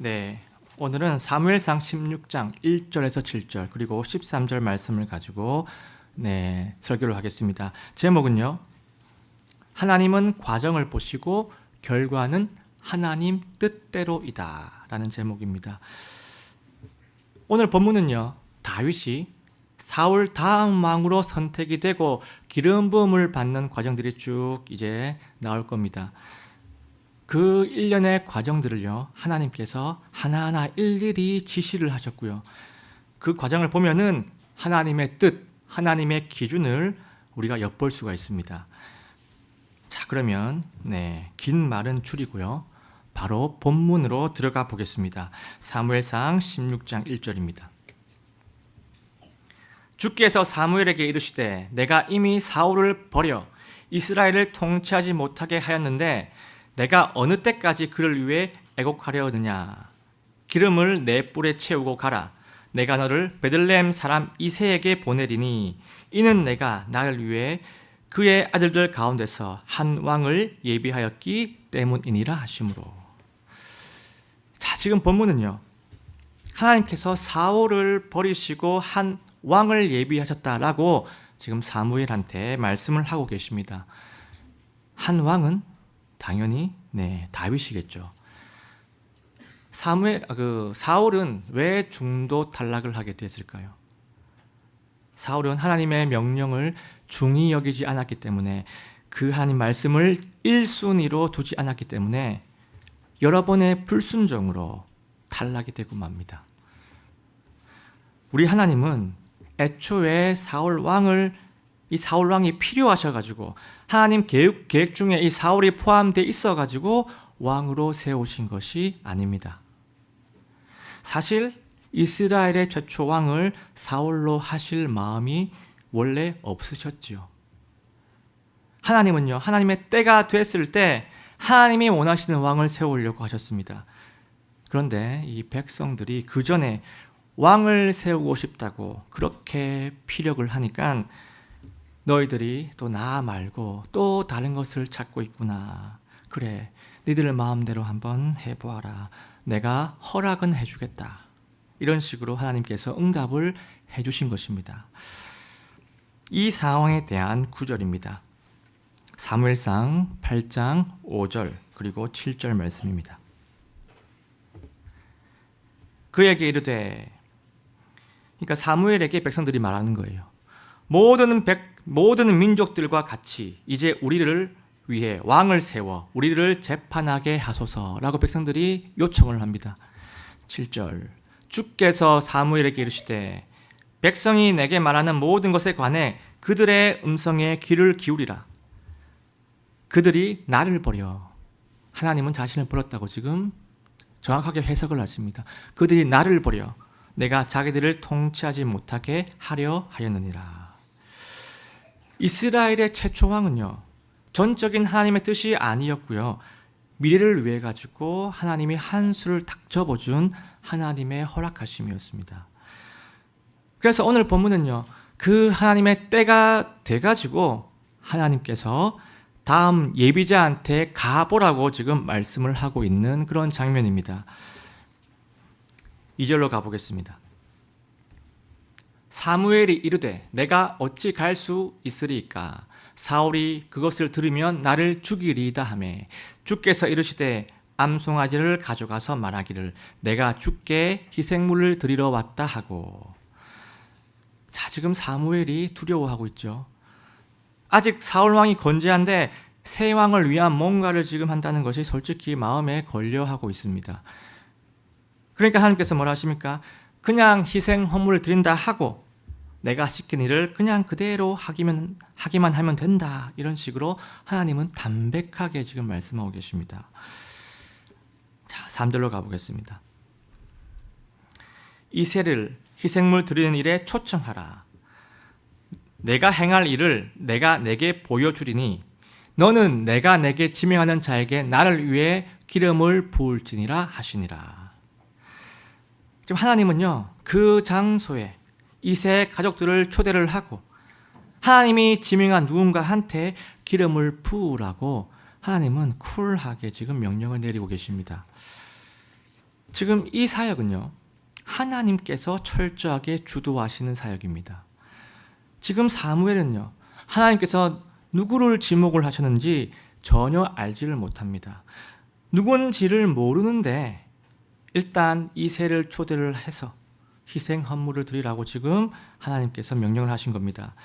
네, 오늘은 사무엘상 16장 1절에서 7절 그리고 13절 말씀을 가지고 설교를 하겠습니다. 제목은요, 하나님은 과정을 보시고 결과는 하나님 뜻대로이다 라는 제목입니다. 오늘 본문은요, 다윗이 사울 다음 왕으로 선택이 되고 기름 부음을 받는 과정들이 쭉 이제 나올 겁니다. 그 일련의 과정들을요, 하나님께서 하나하나 일일이 지시를 하셨고요. 그 과정을 보면은 하나님의 뜻, 하나님의 기준을 우리가 엿볼 수가 있습니다. 자, 그러면 긴 말은 줄이고요, 바로 본문으로 들어가 보겠습니다. 사무엘상 16장 1절입니다. 주께서 사무엘에게 이르시되 내가 이미 사울을 버려 이스라엘을 통치하지 못하게 하였는데 내가 어느 때까지 그를 위해 애곡하려 하느냐. 기름을 내 뿔에 채우고 가라. 내가 너를 베들레헴 사람 이새에게 보내리니 이는 내가 나를 위해 그의 아들들 가운데서 한 왕을 예비하였기 때문이니라 하시므로. 자, 지금 본문은요, 하나님께서 사울을 버리시고 한 왕을 예비하셨다라고 지금 사무엘한테 말씀을 하고 계십니다. 한 왕은 당연히 다윗이겠죠. 사울은 왜 중도 탈락을 하게 됐을까요? 사울은 하나님의 명령을 중히 여기지 않았기 때문에, 그 하나님 말씀을 1순위로 두지 않았기 때문에 여러 번의 불순종으로 탈락이 되고 맙니다. 우리 하나님은 애초에 이 사울 왕이 필요하셔가지고 하나님 계획 중에 이 사울이 포함되어 있어가지고 왕으로 세우신 것이 아닙니다. 사실 이스라엘의 최초 왕을 사울로 하실 마음이 원래 없으셨지요. 하나님은요, 하나님의 때가 됐을 때 하나님이 원하시는 왕을 세우려고 하셨습니다. 그런데 이 백성들이 그 전에 왕을 세우고 싶다고 그렇게 피력을 하니까 너희들이 또 나 말고 또 다른 것을 찾고 있구나. 그래, 니들 마음대로 한번 해보아라. 내가 허락은 해주겠다. 이런 식으로 하나님께서 응답을 해주신 것입니다. 이 상황에 대한 구절입니다. 사무엘상 8장 5절 그리고 7절 말씀입니다. 그에게 이르되, 그러니까 사무엘에게 백성들이 말하는 거예요. 모든 민족들과 같이 이제 우리를 위해 왕을 세워 우리를 재판하게 하소서라고 백성들이 요청을 합니다. 7절, 주께서 사무엘에게 이르시되 백성이 내게 말하는 모든 것에 관해 그들의 음성에 귀를 기울이라. 그들이 나를 버려. 하나님은 자신을 버렸다고 지금 정확하게 해석을 하십니다. 그들이 나를 버려 내가 자기들을 통치하지 못하게 하려 하였느니라. 이스라엘의 최초 왕은요, 전적인 하나님의 뜻이 아니었고요, 미래를 위해 가지고 하나님이 한 수를 탁 접어준 하나님의 허락하심이었습니다. 그래서 오늘 본문은요, 그 하나님의 때가 돼가지고 하나님께서 다음 예비자한테 가보라고 지금 말씀을 하고 있는 그런 장면입니다. 2절로 가보겠습니다. 사무엘이 이르되 내가 어찌 갈 수 있으리까? 사울이 그것을 들으면 나를 죽이리이다 하매 주께서 이르시되 암송아지를 가져가서 말하기를 내가 주께 희생물을 드리러 왔다 하고. 자, 지금 사무엘이 두려워하고 있죠. 아직 사울 왕이 건재한데 새 왕을 위한 뭔가를 지금 한다는 것이 솔직히 마음에 걸려하고 있습니다. 그러니까 하나님께서 뭐라 하십니까? 그냥 희생 헌물을 드린다 하고 내가 시킨 일을 그냥 그대로 하기만 하면 된다. 이런 식으로 하나님은 담백하게 지금 말씀하고 계십니다. 자, 3절로 가보겠습니다. 이새를 희생물 드리는 일에 초청하라. 내가 행할 일을 내가 내게 보여주리니 너는 내가 내게 지명하는 자에게 나를 위해 기름을 부을지니라 하시니라. 지금 하나님은요, 그 장소에 이새 가족들을 초대를 하고 하나님이 지명한 누군가한테 기름을 부으라고 하나님은 쿨하게 지금 명령을 내리고 계십니다. 지금 이 사역은요, 하나님께서 철저하게 주도하시는 사역입니다. 지금 사무엘은요, 하나님께서 누구를 지목을 하셨는지 전혀 알지를 못합니다. 누군지를 모르는데 일단 이새를 초대를 해서 희생 헌물을 드리라고 지금 하나님께서 명령을 하신 겁니다.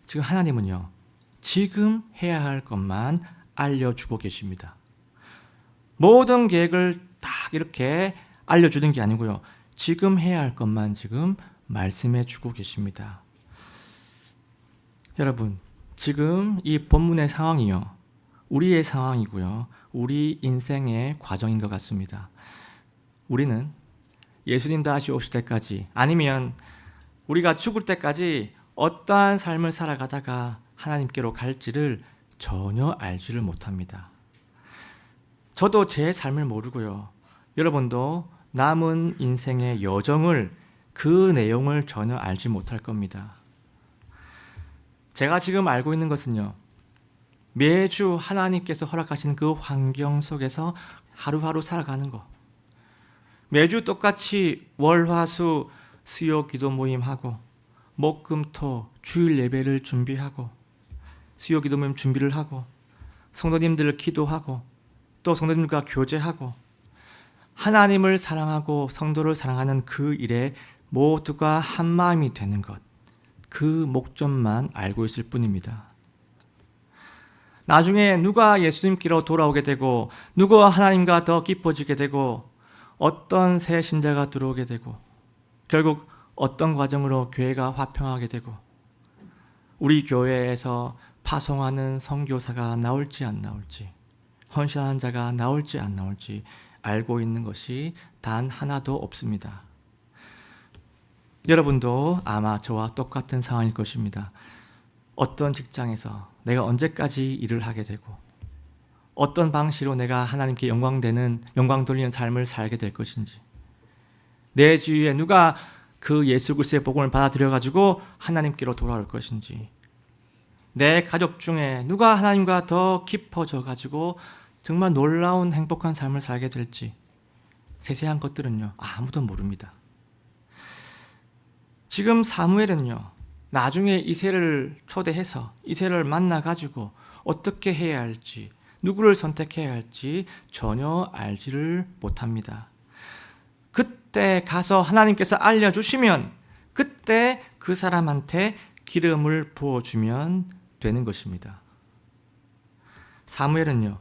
지금 하나님은요, 지금 해야 할 것만 알려주고 계십니다. 모든 계획을 딱 이렇게 알려주는 게 아니고요, 지금 해야 할 것만 지금 말씀해 주고 계십니다. 여러분, 지금 이 본문의 상황이요, 우리의 상황이고요, 우리 인생의 과정인 것 같습니다. 우리는 예수님 다시 오실 때까지, 아니면 우리가 죽을 때까지 어떠한 삶을 살아가다가 하나님께로 갈지를 전혀 알지를 못합니다. 저도 제 삶을 모르고요, 여러분도 남은 인생의 여정을, 그 내용을 전혀 알지 못할 겁니다. 제가 지금 알고 있는 것은요, 매주 하나님께서 허락하신 그 환경 속에서 하루하루 살아가는 것, 매주 똑같이 월화수 수요 기도 모임하고 목금토 주일 예배를 준비하고 수요 기도 모임 준비를 하고 성도님들 기도하고 또 성도님과 교제하고 하나님을 사랑하고 성도를 사랑하는 그 일에 모두가 한 마음이 되는 것, 그 목적만 알고 있을 뿐입니다. 나중에 누가 예수님께로 돌아오게 되고 누가 하나님과 더 깊어지게 되고 어떤 새 신자가 들어오게 되고 결국 어떤 과정으로 교회가 화평하게 되고 우리 교회에서 파송하는 선교사가 나올지 안 나올지, 헌신하는 자가 나올지 안 나올지 알고 있는 것이 단 하나도 없습니다. 여러분도 아마 저와 똑같은 상황일 것입니다. 어떤 직장에서 내가 언제까지 일을 하게 되고 어떤 방식으로 내가 하나님께 영광 돌리는 삶을 살게 될 것인지, 내 주위에 누가 그 예수 그리스도의 복음을 받아들여 가지고 하나님께로 돌아올 것인지, 내 가족 중에 누가 하나님과 더 깊어져 가지고 정말 놀라운 행복한 삶을 살게 될지, 세세한 것들은요, 아무도 모릅니다. 지금 사무엘은요, 나중에 이새를 초대해서 이새를 만나 가지고 어떻게 해야 할지, 누구를 선택해야 할지 전혀 알지를 못합니다. 그때 가서 하나님께서 알려주시면 그때 그 사람한테 기름을 부어주면 되는 것입니다. 사무엘은요,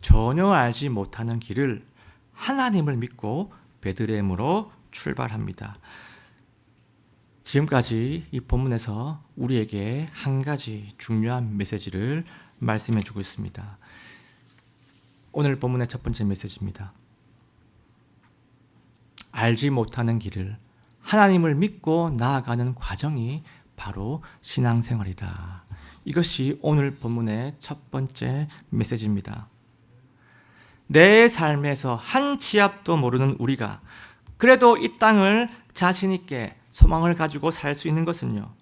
전혀 알지 못하는 길을 하나님을 믿고 베들레헴으로 출발합니다. 지금까지 이 본문에서 우리에게 한 가지 중요한 메시지를 말씀해 주고 있습니다. 오늘 본문의 첫 번째 메시지입니다. 알지 못하는 길을 하나님을 믿고 나아가는 과정이 바로 신앙생활이다. 이것이 오늘 본문의 첫 번째 메시지입니다. 내 삶에서 한 치 앞도 모르는 우리가 그래도 이 땅을 자신 있게 소망을 가지고 살 수 있는 것은요,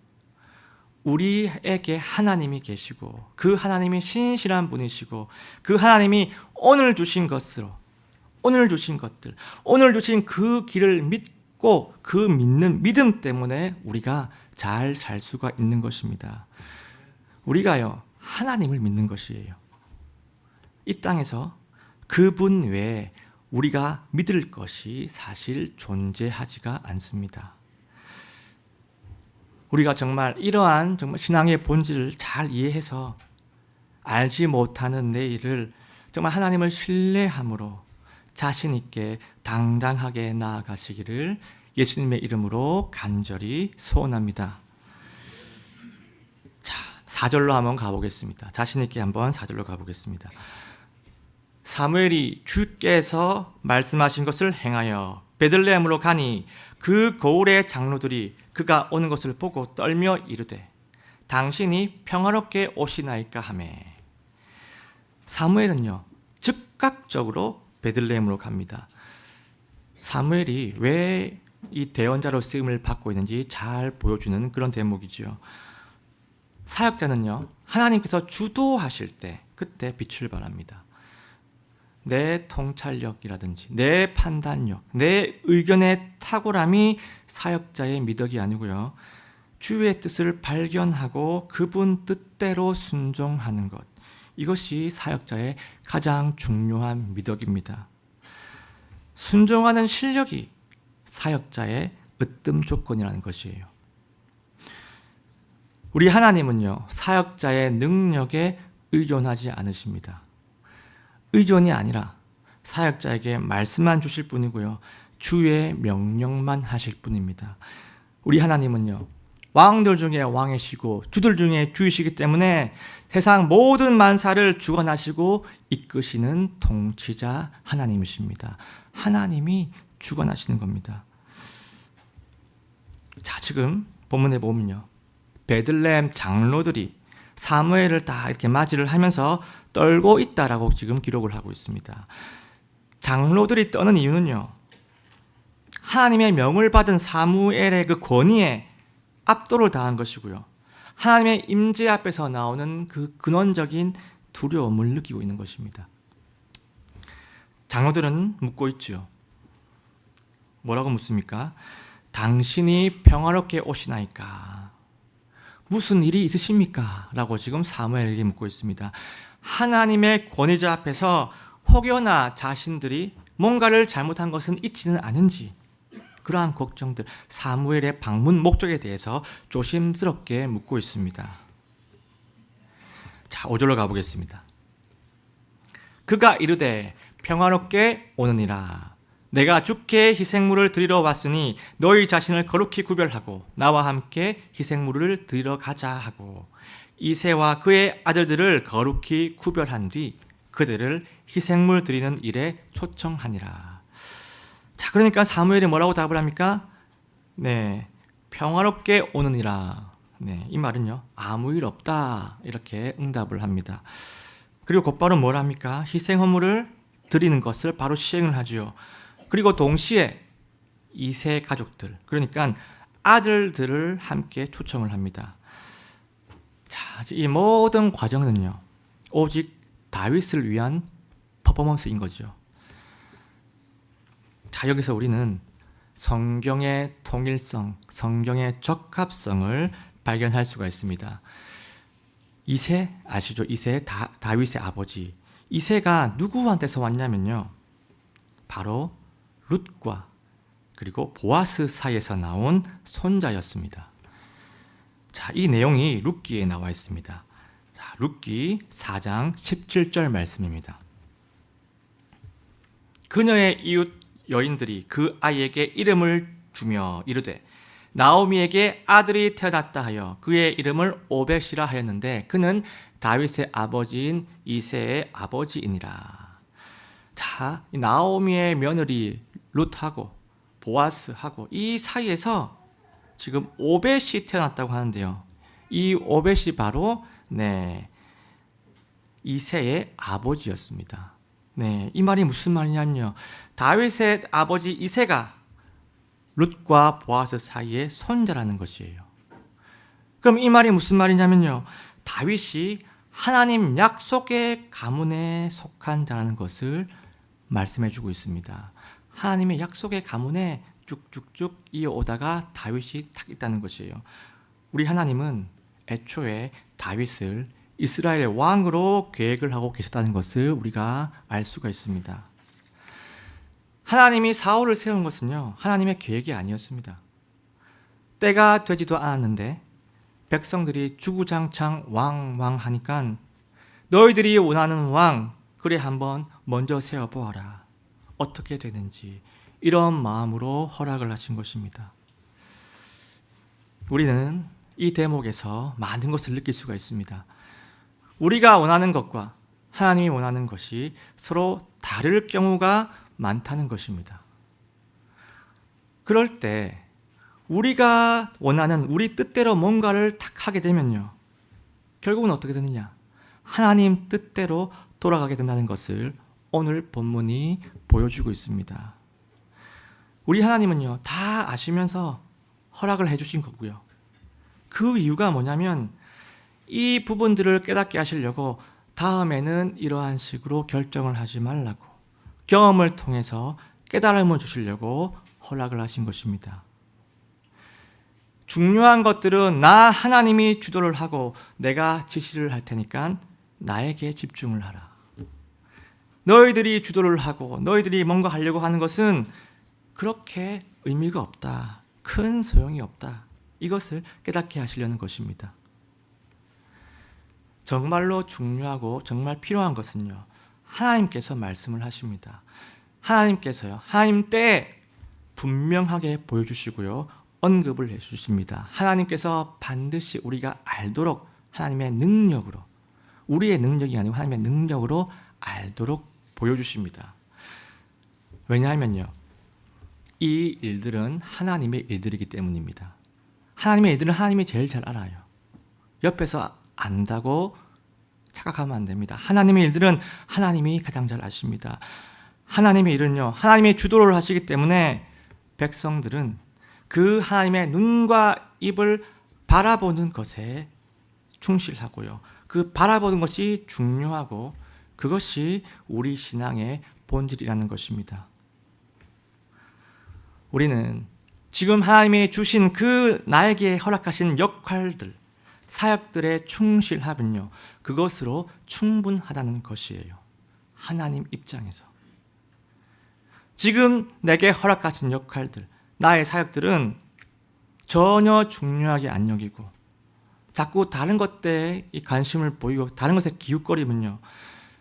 우리에게 하나님이 계시고 그 하나님이 신실한 분이시고 그 하나님이 오늘 주신 것들, 오늘 주신 그 길을 믿고 그 믿는 믿음 때문에 우리가 잘 살 수가 있는 것입니다. 우리가요, 하나님을 믿는 것이에요. 이 땅에서 그분 외에 우리가 믿을 것이 사실 존재하지가 않습니다. 우리가 정말 이러한 신앙의 본질을 잘 이해해서 알지 못하는 내일을 정말 하나님을 신뢰함으로 자신 있게 당당하게 나아가시기를 예수님의 이름으로 간절히 소원합니다. 자, 4절로 한번 가보겠습니다. 자신 있게 한번 4절로 가보겠습니다. 사무엘이 주께서 말씀하신 것을 행하여 베들레헴으로 가니 그 고을의 장로들이 그가 오는 것을 보고 떨며 이르되 당신이 평화롭게 오시나이까 하매. 사무엘은요, 즉각적으로 베들레헴으로 갑니다. 사무엘이 왜 이 대언자로 쓰임을 받고 있는지 잘 보여주는 그런 대목이지요. 사역자는요, 하나님께서 주도하실 때 그때 빛을 발합니다. 내 통찰력이라든지 내 판단력, 내 의견의 탁월함이 사역자의 미덕이 아니고요. 주의 뜻을 발견하고 그분 뜻대로 순종하는 것. 이것이 사역자의 가장 중요한 미덕입니다. 순종하는 실력이 사역자의 으뜸 조건이라는 것이에요. 우리 하나님은요, 사역자의 능력에 의존하지 않으십니다. 의존이 아니라 사역자에게 말씀만 주실 뿐이고요, 주의 명령만 하실 뿐입니다. 우리 하나님은요, 왕들 중에 왕이시고 주들 중에 주이시기 때문에 세상 모든 만사를 주관하시고 이끄시는 통치자 하나님이십니다. 하나님이 주관하시는 겁니다. 자, 지금 본문에 보면요, 베들레헴 장로들이 사무엘을 다 이렇게 맞이를 하면서 떨고 있다라고 지금 기록을 하고 있습니다. 장로들이 떠는 이유는요, 하나님의 명을 받은 사무엘의 그 권위에 압도를 당한 것이고요, 하나님의 임재 앞에서 나오는 그 근원적인 두려움을 느끼고 있는 것입니다. 장로들은 묻고 있죠. 뭐라고 묻습니까? 당신이 평화롭게 오시나이까? 무슨 일이 있으십니까? 라고 지금 사무엘에게 묻고 있습니다. 하나님의 권위자 앞에서 혹여나 자신들이 뭔가를 잘못한 것은 있지는 않은지, 그러한 걱정들, 사무엘의 방문 목적에 대해서 조심스럽게 묻고 있습니다. 자, 5절로 가보겠습니다. 그가 이르되 평화롭게 오느니라. 내가 주께 희생물을 드리러 왔으니 너희 자신을 거룩히 구별하고 나와 함께 희생물을 드리러 가자 하고, 이새와 그의 아들들을 거룩히 구별한 뒤 그들을 희생물 드리는 일에 초청하니라. 자, 그러니까 사무엘이 뭐라고 답을 합니까? 네, 평화롭게 오느니라. 네, 이 말은요, 아무 일 없다, 이렇게 응답을 합니다. 그리고 곧바로 뭘 합니까? 희생 헌물을 드리는 것을 바로 시행을 하죠. 그리고 동시에 이세 가족들, 그러니까 아들들을 함께 초청을 합니다. 자, 이 모든 과정은요, 오직 다윗을 위한 퍼포먼스인 거죠. 자, 여기서 우리는 성경의 통일성, 성경의 적합성을 발견할 수가 있습니다. 이새 아시죠? 이새 다윗의 아버지. 이새가 누구한테서 왔냐면요, 바로 룻과 그리고 보아스 사이에서 나온 손자였습니다. 자, 이 내용이 룻기에 나와 있습니다. 자, 룻기 4장 17절 말씀입니다. 그녀의 이웃 여인들이 그 아이에게 이름을 주며 이르되 나오미에게 아들이 태어났다 하여 그의 이름을 오벳이라 하였는데 그는 다윗의 아버지인 이새의 아버지이니라. 자, 이 나오미의 며느리 룻하고 보아스하고 이 사이에서 지금 오벳이 태어났다고 하는데요, 이 오벳이 바로 이새의 아버지였습니다. 네, 이 말이 무슨 말이냐면요, 다윗의 아버지 이새가 룻과 보아스 사이의 손자라는 것이에요. 그럼 이 말이 무슨 말이냐면요, 다윗이 하나님 약속의 가문에 속한 자라는 것을 말씀해 주고 있습니다. 하나님의 약속의 가문에 쭉쭉쭉 이어오다가 다윗이 딱 있다는 것이에요. 우리 하나님은 애초에 다윗을 이스라엘 왕으로 계획을 하고 계셨다는 것을 우리가 알 수가 있습니다. 하나님이 사울을 세운 것은요, 하나님의 계획이 아니었습니다. 때가 되지도 않았는데 백성들이 주구장창 왕하니까 너희들이 원하는 왕, 그래 한번 먼저 세워보아라. 어떻게 되는지, 이런 마음으로 허락을 하신 것입니다. 우리는 이 대목에서 많은 것을 느낄 수가 있습니다. 우리가 원하는 것과 하나님이 원하는 것이 서로 다를 경우가 많다는 것입니다. 그럴 때 우리가 원하는 우리 뜻대로 뭔가를 탁 하게 되면요, 결국은 어떻게 되느냐? 하나님 뜻대로 돌아가게 된다는 것을 오늘 본문이 보여주고 있습니다. 우리 하나님은요, 다 아시면서 허락을 해주신 거고요. 그 이유가 뭐냐면 이 부분들을 깨닫게 하시려고 다음에는 이러한 식으로 결정을 하지 말라고, 경험을 통해서 깨달음을 주시려고 허락을 하신 것입니다. 중요한 것들은 나 하나님이 주도를 하고 내가 지시를 할 테니까 나에게 집중을 하라. 너희들이 주도를 하고 너희들이 뭔가 하려고 하는 것은 그렇게 의미가 없다. 큰 소용이 없다. 이것을 깨닫게 하시려는 것입니다. 정말로 중요하고 정말 필요한 것은요, 하나님께서 말씀을 하십니다. 하나님께서요, 하나님 때에 분명하게 보여주시고요, 언급을 해주십니다. 하나님께서 반드시 우리가 알도록 하나님의 능력으로, 우리의 능력이 아니고 하나님의 능력으로 알도록 보여주십니다. 왜냐하면요, 이 일들은 하나님의 일들이기 때문입니다. 하나님의 일들은 하나님이 제일 잘 알아요. 옆에서 안다고 착각하면 안 됩니다. 하나님의 일들은 하나님이 가장 잘 아십니다. 하나님의 일은요, 하나님이 주도를 하시기 때문에 백성들은 그 하나님의 눈과 입을 바라보는 것에 충실하고요. 그 바라보는 것이 중요하고 그것이 우리 신앙의 본질이라는 것입니다. 우리는 지금 하나님이 주신 그 나에게 허락하신 역할들, 사역들의 충실함은요, 그것으로 충분하다는 것이에요. 하나님 입장에서. 지금 내게 허락하신 역할들, 나의 사역들은 전혀 중요하게 안 여기고 자꾸 다른 것들에 관심을 보이고 다른 것에 기웃거리면요,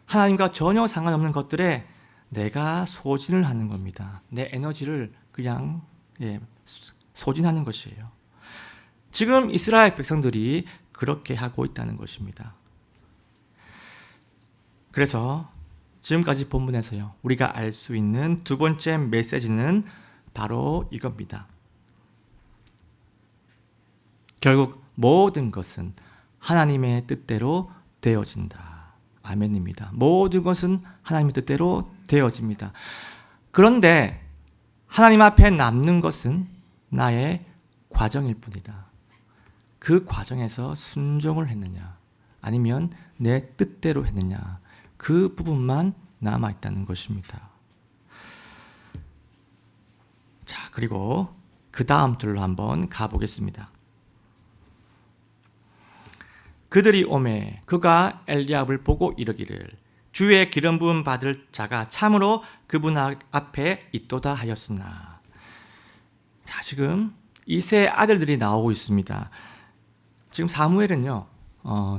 하나님과 전혀 상관없는 것들에 내가 소진을 하는 겁니다. 내 에너지를 그냥 소진하는 것이에요. 지금 이스라엘 백성들이 그렇게 하고 있다는 것입니다. 그래서 지금까지 본문에서요, 우리가 알 수 있는 두 번째 메시지는 바로 이겁니다. 결국 모든 것은 하나님의 뜻대로 되어진다. 아멘입니다. 모든 것은 하나님의 뜻대로 되어집니다. 그런데 하나님 앞에 남는 것은 나의 과정일 뿐이다. 그 과정에서 순종을 했느냐, 아니면 내 뜻대로 했느냐, 그 부분만 남아있다는 것입니다. 자, 그리고 그 다음 절로 한번 가보겠습니다. 그들이 오매 그가 엘리압을 보고 이르기를 주의 기름 부음 받을 자가 참으로 그분 앞에 있도다 하였으나. 자, 지금 이 세 아들들이 나오고 있습니다. 지금 사무엘은요,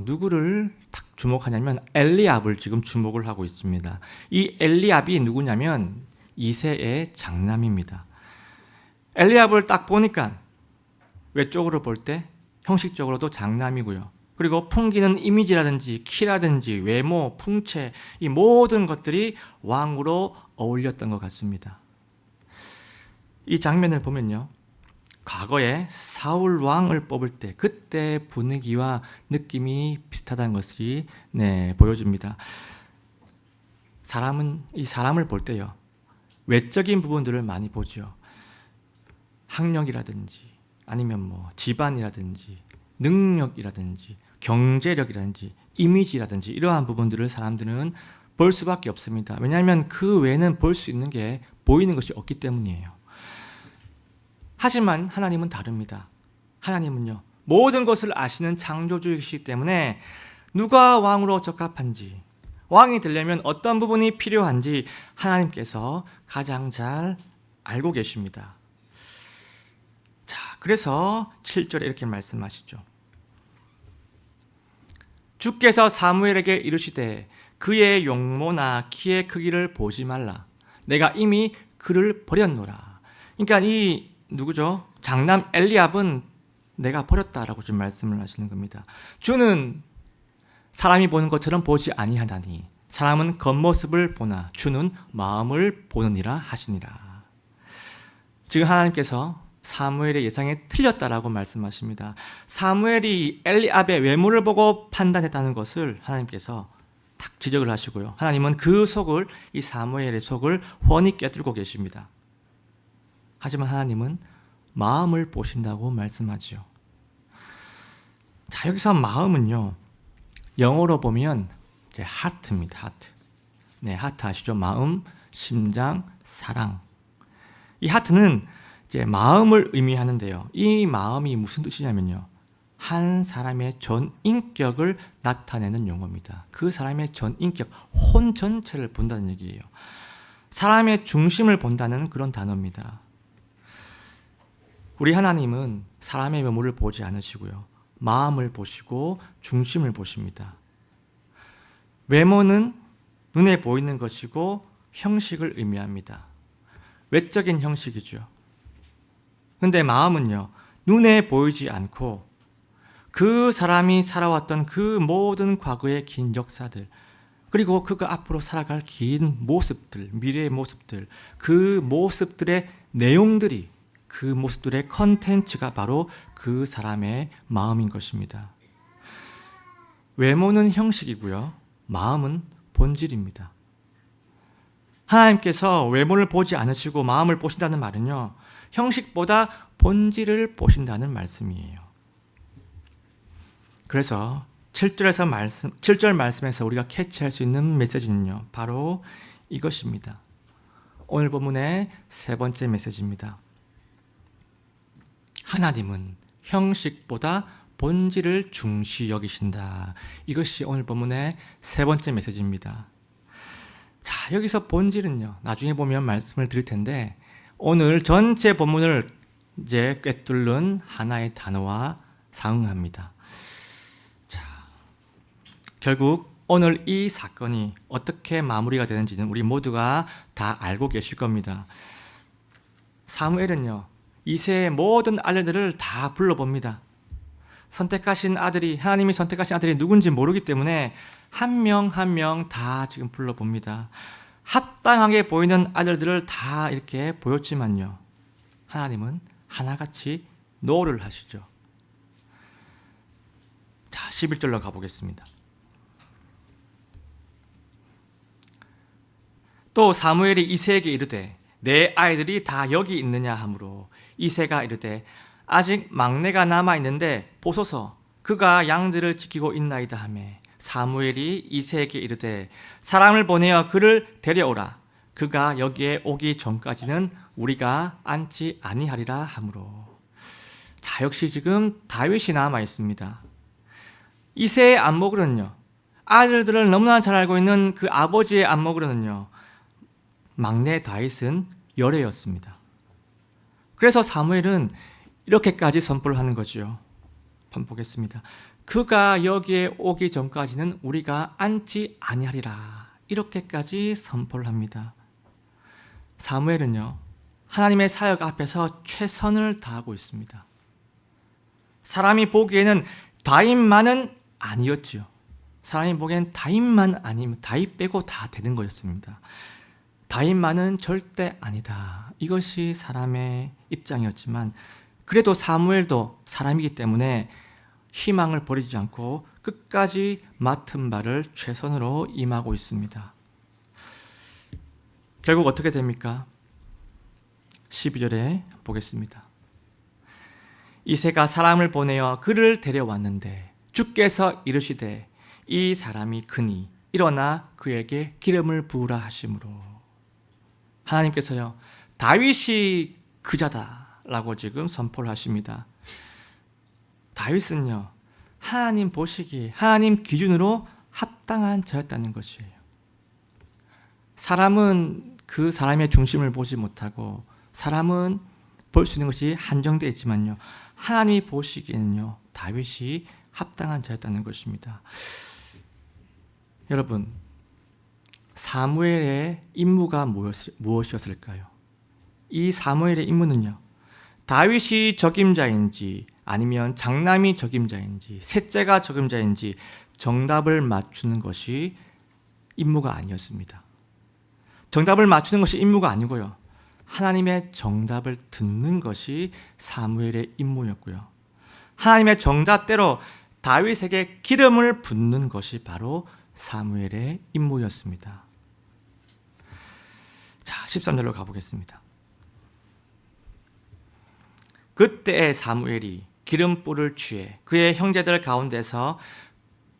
누구를 딱 주목하냐면 엘리압을 지금 주목을 하고 있습니다. 이 엘리압이 누구냐면 이새의 장남입니다. 엘리압을 딱 보니까 외적으로 볼 때 형식적으로도 장남이고요. 그리고 풍기는 이미지라든지 키라든지 외모, 풍채, 이 모든 것들이 왕으로 어울렸던 것 같습니다. 이 장면을 보면요, 과거에 사울 왕을 뽑을 때 그때 분위기와 느낌이 비슷하다는 것이 보여집니다. 이 사람을 볼 때요, 외적인 부분들을 많이 보죠. 학력이라든지 아니면 집안이라든지 능력이라든지 경제력이라든지 이미지라든지 이러한 부분들을 사람들은 볼 수밖에 없습니다. 왜냐하면 그 외에는 볼 수 있는 게 보이는 것이 없기 때문이에요. 하지만 하나님은 다릅니다. 하나님은요, 모든 것을 아시는 창조주이시기 때문에 누가 왕으로 적합한지, 왕이 되려면 어떤 부분이 필요한지 하나님께서 가장 잘 알고 계십니다. 자, 그래서 7절에 이렇게 말씀하시죠. 주께서 사무엘에게 이르시되 그의 용모나 키의 크기를 보지 말라. 내가 이미 그를 버렸노라. 그러니까 이 누구죠? 장남 엘리압은 내가 버렸다라고 지금 말씀을 하시는 겁니다. 주는 사람이 보는 것처럼 보지 아니하나니 사람은 겉모습을 보나 주는 마음을 보느니라 하시니라. 지금 하나님께서 사무엘의 예상에 틀렸다라고 말씀하십니다. 사무엘이 엘리압의 외모를 보고 판단했다는 것을 하나님께서 탁 지적을 하시고요, 하나님은 그 속을, 이 사무엘의 속을 훤히 꿰뚫고 계십니다. 하지만 하나님은 마음을 보신다고 말씀하지요. 자, 여기서 마음은요, 영어로 보면 이제 하트입니다. 하트. 하트 아시죠? 마음. 심장, 사랑. 이 하트는 이제 마음을 의미하는데요. 이 마음이 무슨 뜻이냐면요. 한 사람의 전 인격을 나타내는 용어입니다. 그 사람의 전 인격, 혼 전체를 본다는 얘기예요. 사람의 중심을 본다는 그런 단어입니다. 우리 하나님은 사람의 외모를 보지 않으시고요. 마음을 보시고 중심을 보십니다. 외모는 눈에 보이는 것이고 형식을 의미합니다. 외적인 형식이죠. 근데 마음은요, 눈에 보이지 않고 그 사람이 살아왔던 그 모든 과거의 긴 역사들, 그리고 그가 앞으로 살아갈 긴 모습들, 미래의 모습들, 그 모습들의 내용들이, 그 모습들의 컨텐츠가 바로 그 사람의 마음인 것입니다. 외모는 형식이고요. 마음은 본질입니다. 하나님께서 외모를 보지 않으시고 마음을 보신다는 말은요, 형식보다 본질을 보신다는 말씀이에요. 그래서 7절 말씀에서 우리가 캐치할 수 있는 메시지는요, 바로 이것입니다. 오늘 본문의 세 번째 메시지입니다. 하나님은 형식보다 본질을 중시 여기신다. 이것이 오늘 본문의 세 번째 메시지입니다. 자, 여기서 본질은요, 나중에 보면 말씀을 드릴 텐데, 오늘 전체 본문을 이제 꿰뚫는 하나의 단어와 상응합니다. 자, 결국 오늘 이 사건이 어떻게 마무리가 되는지는 우리 모두가 다 알고 계실 겁니다. 사무엘은요, 이새의 모든 아들들을 다 불러봅니다. 선택하신 아들이, 하나님이 선택하신 아들이 누군지 모르기 때문에 한 명 한 명 다 지금 불러봅니다. 합당하게 보이는 아들들을 다 이렇게 보였지만요, 하나님은 하나같이 노를 하시죠. 자, 11절로 가보겠습니다. 또 사무엘이 이새에게 이르되 내 아이들이 다 여기 있느냐 하므로 이새가 이르되 아직 막내가 남아있는데 보소서 그가 양들을 지키고 있나이다 하며 사무엘이 이새에게 이르되 사람을 보내어 그를 데려오라. 그가 여기에 오기 전까지는 우리가 앉지 아니하리라 하므로. 자, 역시 지금 다윗이 남아 있습니다. 이새의 안목으로는요, 아들들을 너무나 잘 알고 있는 그 아버지의 안목으로는요, 막내 다윗은 열애였습니다. 그래서 사무엘은 이렇게까지 선포를 하는 거죠. 반복했습니다. 그가 여기에 오기 전까지는 우리가 앉지 아니하리라. 이렇게까지 선포를 합니다. 사무엘은요, 하나님의 사역 앞에서 최선을 다하고 있습니다. 사람이 보기에는 다윗만은 아니었죠. 사람이 보기에는 다윗만 아니면 다윗 빼고 다 되는 거였습니다. 다윗만은 절대 아니다. 이것이 사람의 입장이었지만 그래도 사무엘도 사람이기 때문에 희망을 버리지 않고 끝까지 맡은 바를 최선으로 임하고 있습니다. 결국 어떻게 됩니까? 12절에 보겠습니다. 이새가 사람을 보내어 그를 데려왔는데 주께서 이르시되 이 사람이 크니 일어나 그에게 기름을 부으라 하심으로. 하나님께서요, 다윗이 그자다라고 지금 선포를 하십니다. 다윗은요, 하나님 보시기에 하나님 기준으로 합당한 자였다는 것이에요. 사람은 그 사람의 중심을 보지 못하고 사람은 볼 수 있는 것이 한정되어 있지만요, 하나님이 보시기에는요, 다윗이 합당한 자였다는 것입니다. 여러분, 사무엘의 임무가 무엇이었을까요? 이 사무엘의 임무는요, 다윗이 적임자인지 아니면 장남이 적임자인지 셋째가 적임자인지 정답을 맞추는 것이 임무가 아니었습니다. 정답을 맞추는 것이 임무가 아니고요, 하나님의 정답을 듣는 것이 사무엘의 임무였고요, 하나님의 정답대로 다윗에게 기름을 붓는 것이 바로 사무엘의 임무였습니다. 자, 13절로 가보겠습니다. 그때에 사무엘이 기름불을 취해 그의 형제들 가운데서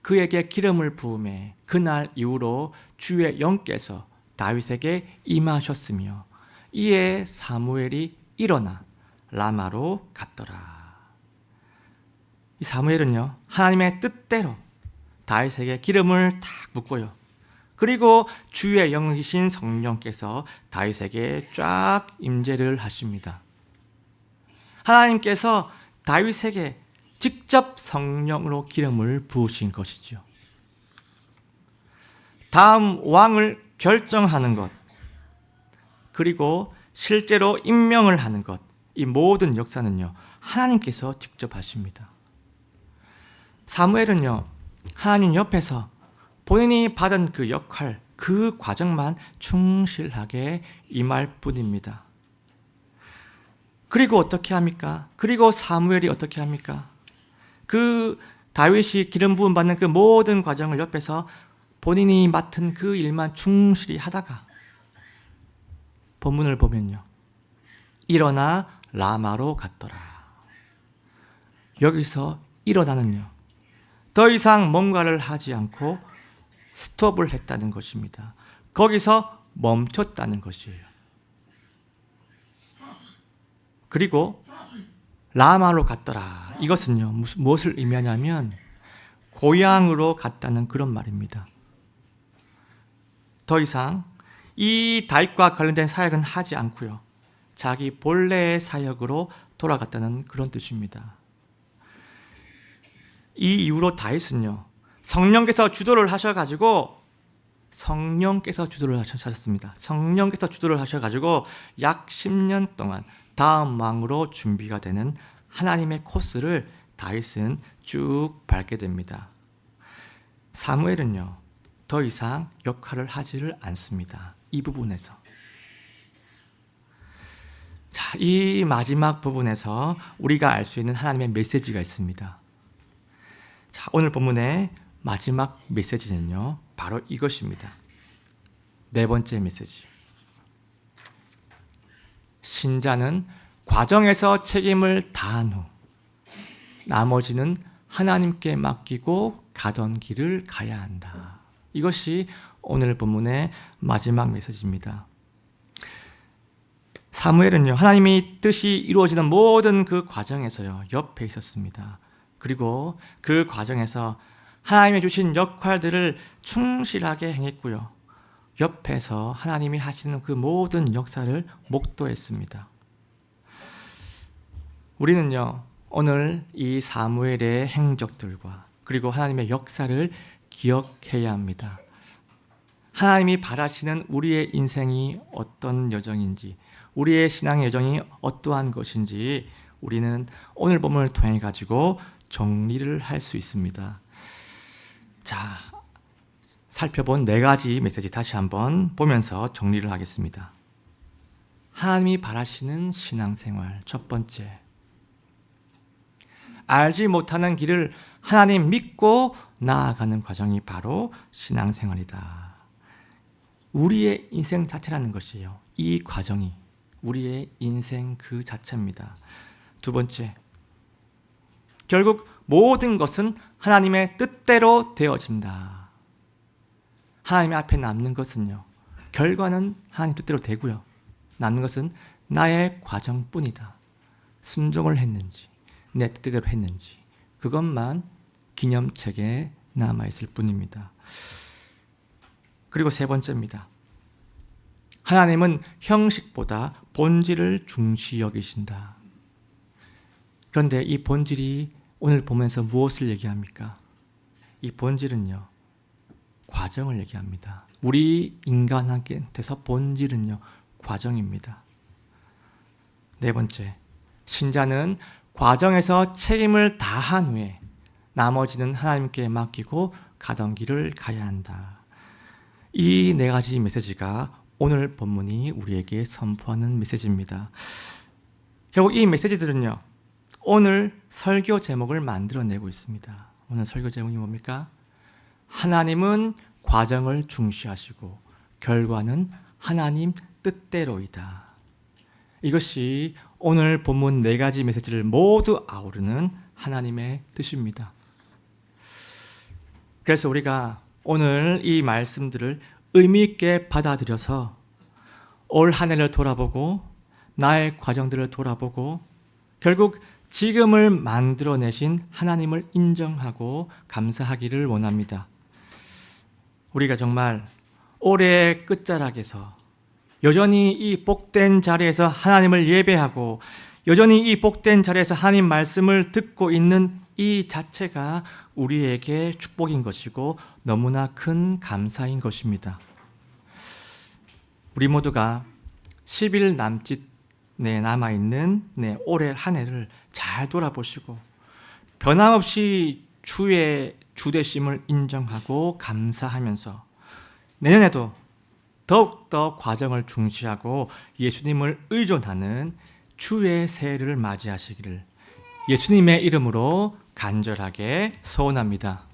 그에게 기름을 부으매 그날 이후로 주의 영께서 다윗에게 임하셨으며 이에 사무엘이 일어나 라마로 갔더라. 이 사무엘은요, 하나님의 뜻대로 다윗에게 기름을 탁 붓고요, 그리고 주의 영이신 성령께서 다윗에게 쫙 임재를 하십니다. 하나님께서 다윗에게 직접 성령으로 기름을 부으신 것이죠. 다음 왕을 결정하는 것, 그리고 실제로 임명을 하는 것, 이 모든 역사는요, 하나님께서 직접 하십니다. 사무엘은요, 하나님 옆에서 본인이 받은 그 역할, 그 과정만 충실하게 임할 뿐입니다. 그리고 어떻게 합니까? 그리고 사무엘이 어떻게 합니까? 그 다윗이 기름 부음 받는 그 모든 과정을 옆에서 본인이 맡은 그 일만 충실히 하다가 본문을 보면요, 일어나 라마로 갔더라. 여기서 일어나는요, 더 이상 뭔가를 하지 않고 스톱을 했다는 것입니다. 거기서 멈췄다는 것이에요. 그리고 라마로 갔더라. 이것은요, 무엇을 의미하냐면 고향으로 갔다는 그런 말입니다. 더 이상 이 다윗과 관련된 사역은 하지 않고요, 자기 본래의 사역으로 돌아갔다는 그런 뜻입니다. 이 이후로 다윗은요, 성령께서 주도를 하셔가지고 성령께서 주도를 하셔가지고 약 10년 동안 다음 왕으로 준비가 되는 하나님의 코스를 다윗은 쭉 밟게 됩니다. 사무엘은요, 더 이상 역할을 하지를 않습니다. 이 부분에서. 자, 이 마지막 부분에서 우리가 알 수 있는 하나님의 메시지가 있습니다. 자, 오늘 본문의 마지막 메시지는요, 바로 이것입니다. 네 번째 메시지. 신자는 과정에서 책임을 다한 후 나머지는 하나님께 맡기고 가던 길을 가야 한다. 이것이 오늘 본문의 마지막 메시지입니다. 사무엘은요, 하나님이 뜻이 이루어지는 모든 그 과정에서요, 옆에 있었습니다. 그리고 그 과정에서 하나님이 주신 역할들을 충실하게 행했고요, 옆에서 하나님이 하시는 그 모든 역사를 목도했습니다. 우리는요, 오늘 이 사무엘의 행적들과 그리고 하나님의 역사를 기억해야 합니다. 하나님이 바라시는 우리의 인생이 어떤 여정인지, 우리의 신앙의 여정이 어떠한 것인지 우리는 오늘 본문을 통해 가지고 정리를 할 수 있습니다. 자, 살펴본 네 가지 메시지 다시 한번 보면서 정리를 하겠습니다. 하나님이 바라시는 신앙생활, 첫 번째, 알지 못하는 길을 하나님 믿고 나아가는 과정이 바로 신앙생활이다. 우리의 인생 자체라는 것이에요. 이 과정이 우리의 인생 그 자체입니다. 두 번째, 결국 모든 것은 하나님의 뜻대로 되어진다. 하나님 앞에 남는 것은요, 결과는 하나님 뜻대로 되고요, 남는 것은 나의 과정뿐이다. 순종을 했는지, 내 뜻대로 했는지, 그것만 기념책에 남아있을 뿐입니다. 그리고 세 번째입니다. 하나님은 형식보다 본질을 중시 여기신다. 그런데 이 본질이 오늘 보면서 무엇을 얘기합니까? 이 본질은요, 과정을 얘기합니다. 우리 인간한테서 본질은요, 과정입니다. 네 번째, 신자는 과정에서 책임을 다한 후에 나머지는 하나님께 맡기고 가던 길을 가야 한다. 이 네 가지 메시지가 오늘 본문이 우리에게 선포하는 메시지입니다. 결국 이 메시지들은요, 오늘 설교 제목을 만들어내고 있습니다. 오늘 설교 제목이 뭡니까? 하나님은 과정을 중시하시고 결과는 하나님 뜻대로이다. 이것이 오늘 본문 네 가지 메시지를 모두 아우르는 하나님의 뜻입니다. 그래서 우리가 오늘 이 말씀들을 의미 있게 받아들여서 올 한 해를 돌아보고 나의 과정들을 돌아보고 결국 지금을 만들어내신 하나님을 인정하고 감사하기를 원합니다. 우리가 정말 올해의 끝자락에서 여전히 이 복된 자리에서 하나님을 예배하고 여전히 이 복된 자리에서 하나님 말씀을 듣고 있는 이 자체가 우리에게 축복인 것이고 너무나 큰 감사인 것입니다. 우리 모두가 10일 남짓 남아있는 올해 한 해를 잘 돌아보시고 변함없이 주의 주되심을 인정하고 감사하면서 내년에도 더욱더 과정을 중시하고 예수님을 의존하는 주의 새해를 맞이하시기를 예수님의 이름으로 간절하게 소원합니다.